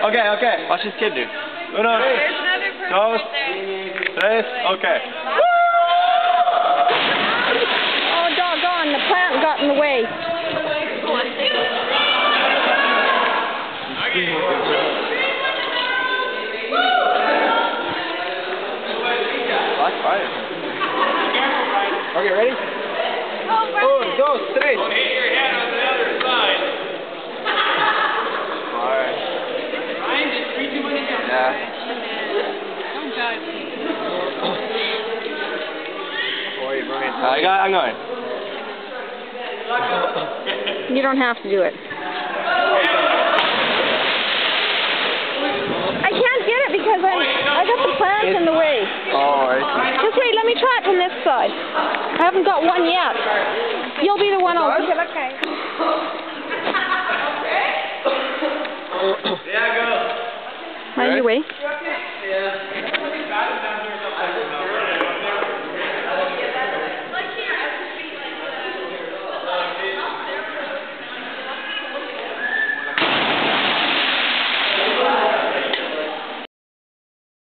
Okay, okay. Watch this kid do. Uno, dos, tres, okay. Oh, doggone, the plant got in the way. Black fire. Okay, ready? Uno, dos, tres. Hit your head on the other side. Alright. Ryan, just 3, 2, 1, and go. Yeah. Don't dive. I'm going. You don't have to do it. I can't get it because I got the plants in the way. Oh, I see. Just wait, let me try it from this side. I haven't got one yet. You'll be the one I'll... Okay. Yeah, go. Are you away? Yeah.